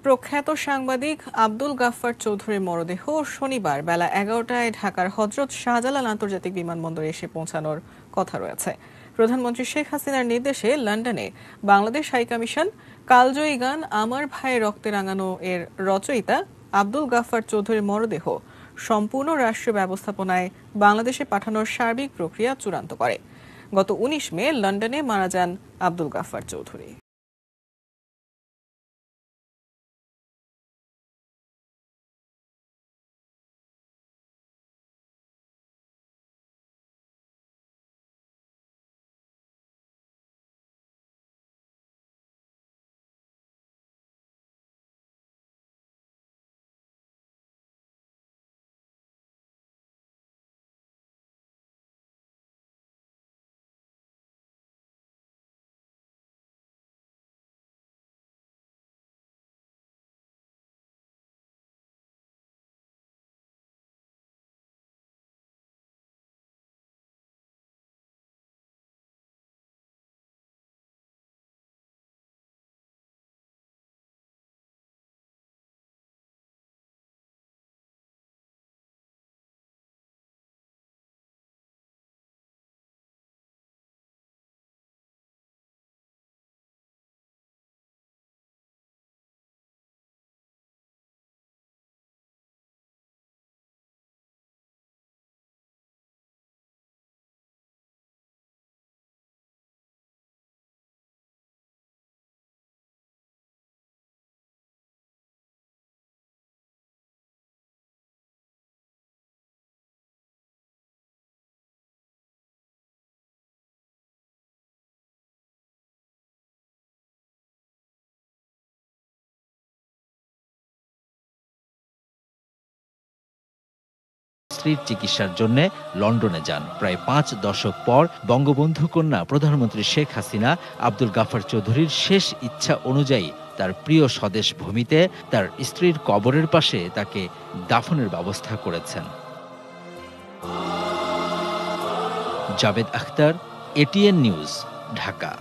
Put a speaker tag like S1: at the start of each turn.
S1: প্রখ্যাত সাংবাদিক আব্দুল গাফফার চৌধুরীর মরদেহ শনিবার বেলা 11টায় ঢাকার হযরত শাহজালাল আন্তর্জাতিক বিমানবন্দরে এসে পৌঁছানোর কথা রয়েছে। প্রধানমন্ত্রী শেখ হাসিনার নির্দেশে লন্ডনে বাংলাদেশ হাইকমিশন কালজয়ী গান আমার ভাইয়ের রক্তে রাঙানো এর রচয়িতা আব্দুল গাফফার চৌধুরীর মরদেহ সম্পূর্ণ রাষ্ট্রীয় ব্যবস্থাপনায় বাংলাদেশে পাঠানোর সার্বিক প্রক্রিয়া চূড়ান্ত করে। গত 19 মে লন্ডনে মারা যান আব্দুল গাফফার চৌধুরী।
S2: স্ত্রীর চিকিৎসার জন্য লন্ডনে যান। প্রায় 5 দশক পর বঙ্গবন্ধু কন্যা প্রধানমন্ত্রী শেখ হাসিনা আব্দুল গাফফার চৌধুরীর শেষ ইচ্ছা অনুযায়ী তার প্রিয় স্বদেশ ভূমিতে তার স্ত্রীর কবরের পাশে তাকে দাফনের ব্যবস্থা করেছেন। Javed Akhtar, ATN news, Dhaka.